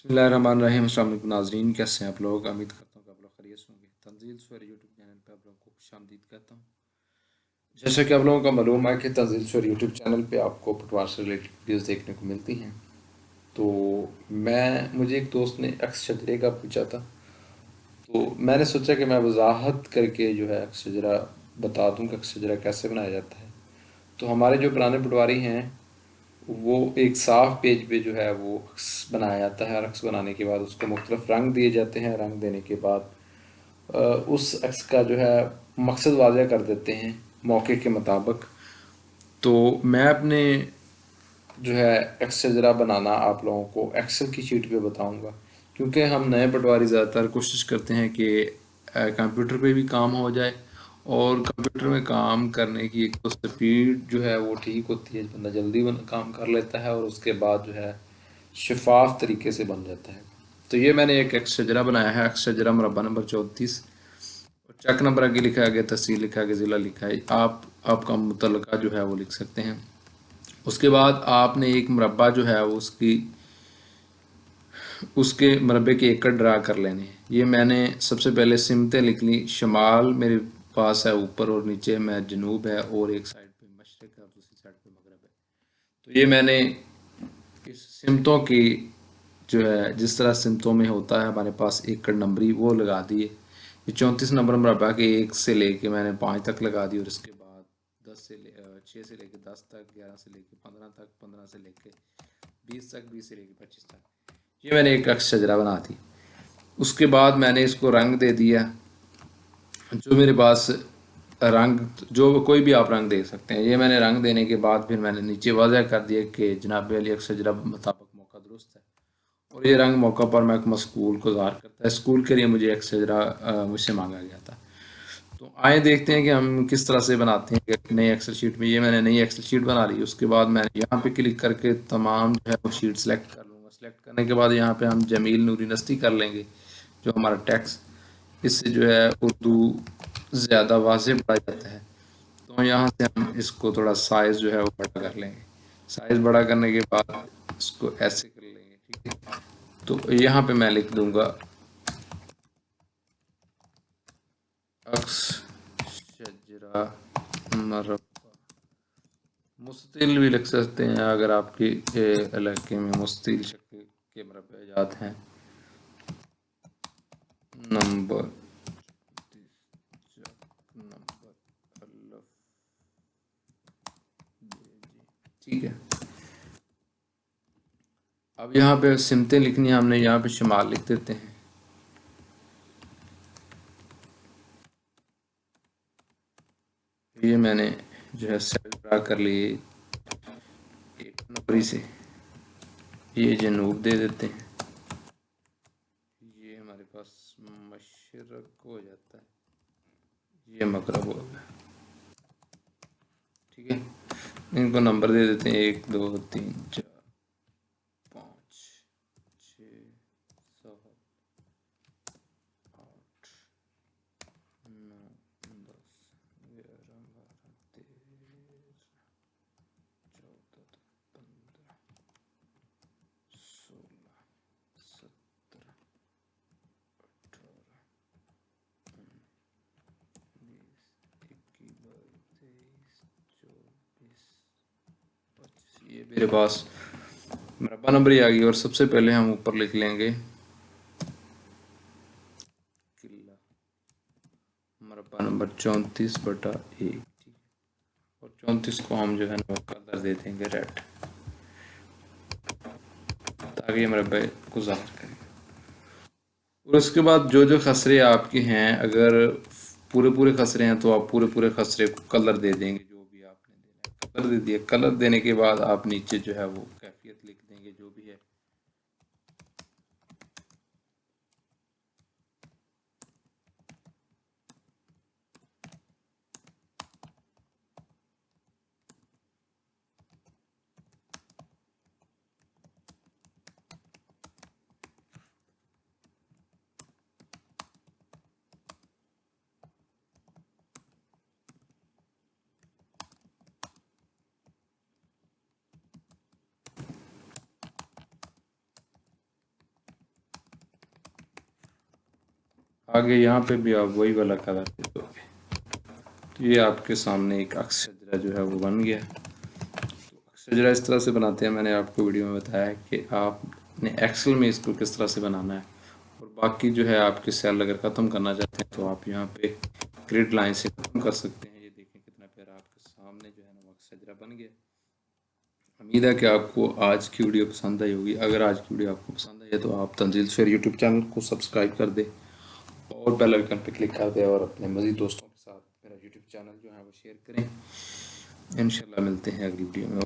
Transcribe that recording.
बिस्मिल्लाहिर्रहमानिर्रहीम। अस्सलाम वालेकुम नाज़रीन, कैसे हैं आप लोग? उम्मीद करता हूँ कि आप लोग खैरियत से होंगे। तंजील स्वर यूट्यूब चैनल पे आप लोगों को खुशामदीद कहता हूँ। जैसा कि आप लोगों को मालूम है कि तंजील स्वर यूट्यूब चैनल पे आपको पटवार से रिलेटेड वीडियोज़ देखने को मिलती हैं। तो मुझे एक दोस्त ने अक्स शजरे का पूछा था, तो मैंने सोचा कि मैं वजाहत करके जो है अक्स शजरा बता दूँ कि अक्स शजरा कैसे बनाया जाता है। तो हमारे जो पुराने पटवारी हैं, वो एक साफ पेज पे जो है वो अक्स बनाया जाता है, और अक्स बनाने के बाद उसको मुख्तलिफ रंग दिए जाते हैं। रंग देने के बाद उस अक्स का जो है मकसद वाज़ह कर देते हैं मौके के मुताबिक। तो मैं अपने जो है एक्स शजरा बनाना आप लोगों को एक्सेल की शीट पे बताऊंगा, क्योंकि हम नए पटवारी ज़्यादातर कोशिश करते हैं कि कंप्यूटर पे भी काम हो जाए, और कंप्यूटर में काम करने की एक तो स्पीड जो है वो ठीक होती है, बंदा जल्दी काम कर लेता है, और उसके बाद जो है शफाफ तरीके से बन जाता है। तो ये मैंने एक एक्स शजरा बनाया है, एक्स शजरा मुरब्बा नंबर 34, और चक नंबर आगे लिखा है, आगे तहसील लिखा है, आगे ज़िला लिखा है। आप आपका मुतल्लका जो है वो लिख सकते हैं। उसके बाद आपने एक मुरब्बा जो है वो उसके मुरब्बे के एकड़ ड्रा कर लेने हैं। ये मैंने सबसे पहले सिमतें लिख ली। शमाल मेरे पास है ऊपर, और नीचे में जनूब है, और एक साइड पे मशरक़ है और दूसरी साइड पे मगरब है। तो ये मैंने इस सिमतों की जो है, जिस तरह सिमतों में होता है हमारे पास एकड़ नंबरी, वो लगा दिए। ये 34 नंबर मुरब्बा के 1 से लेके मैंने 5 तक लगा दी, और इसके बाद 6 से लेके 10 तक, 11 से लेके 15 तक, 15 से लेके 20 तक, 20 से लेके 25 तक। ये मैंने एक अक्स शजरा बना दी। उसके बाद मैंने इसको रंग दे दिया। जो मेरे पास रंग, जो कोई भी आप रंग दे सकते हैं। ये मैंने रंग देने के बाद फिर मैंने नीचे वाज़ह कर दिया कि जनाब अली अक्स शजरा मुताबिक मौका दुरुस्त है, और ये रंग मौका पर महकमा स्कूल को ज़ाहिर करता है। स्कूल के लिए मुझे एक शजरा मुझसे मांगा गया था। तो आए देखते हैं कि हम किस तरह से बनाते हैं नई एक्सेल शीट में। ये मैंने नई एक्सेल शीट बना ली। उसके बाद मैंने यहाँ पे क्लिक करके तमाम जो है वो शीट सेलेक्ट कर लूँगा। सेलेक्ट करने के बाद यहाँ पे हम जमील नूरी नस्ती कर लेंगे, जो हमारा टेक्स्ट, इससे जो है उर्दू ज़्यादा वाज़ेह पढ़ा जाता है। तो यहाँ से हम इसको थोड़ा साइज़ जो है वो बड़ा कर लेंगे। साइज़ बड़ा करने के बाद इसको ऐसे कर लेंगे, ठीक है। तो यहाँ पे मैं लिख दूंगा अक्स शजरा मरबा। मुस्तिल भी लिख सकते हैं अगर आपके इलाके में मुस्तिल शक्ल के मरबे जात हैं। नंबर नंबर अल्फ, ठीक है। अब यहाँ पे सिमतें लिखनी है हमने, यहाँ पे शुमाल लिख देते हैं। ये मैंने जो है सेल ड्रा कर लिए एक नंबरी से। ये जनूब दे देते हैं। ये हमारे पास मशरक हो जाता है, ये मगरब हो गया, ठीक है। इनको नंबर दे देते हैं 1 2 3 4 5 6 7 8 9 10 11 12 13 14 15 16 17 18 20 21 22 23 24 25। ये मेरे पास मरबा नंबर ही आ गई। और सबसे पहले हम ऊपर लिख लेंगे किला, मरबा नंबर 34/1, और 34 को हम जो है ना कलर दे देंगे रेड, ताकि मरबे को ज़ाहिर करें। और उसके बाद जो जो खसरे आपके हैं, अगर पूरे पूरे खसरे हैं तो आप पूरे पूरे खसरे को कलर दे देंगे, जो भी आपने देना है कलर दे दिए। कलर देने के बाद आप नीचे जो है वो कैफियत लिख देंगे जो भी है। آگے یہاں پہ بھی آپ وہی والا کلر دے دو گے تو یہ آپ کے سامنے ایک عکس شجرہ جو ہے وہ بن گیا. تو عکس شجرہ اس طرح سے بناتے ہیں. میں نے آپ کو ویڈیو میں بتایا کہ آپ نے ایکسل میں اس کو کس طرح سے بنانا ہے. اور باقی جو ہے آپ کے سیل اگر ختم کرنا چاہتے ہیں تو آپ یہاں پہ گریڈ لائن سے ختم کر سکتے ہیں. یہ دیکھیں کتنا پیارا آپ کے سامنے جو ہے نا وہ عکس شجرہ بن گیا. امید ہے کہ آپ کو آج کی ویڈیو پسند آئی ہوگی. اگر آج کی ویڈیو آپ کو پسند آئی ہے تو آپ تنزیل شعر یوٹیوب چینل کو سبسکرائب کر دیں اور بیل آئیکن پہ کلک کر دیں اور اپنے مزید دوستوں کے ساتھ میرا یوٹیوب چینل جو ہے وہ شیئر کریں. انشاءاللہ ملتے ہیں اگلی ویڈیو میں.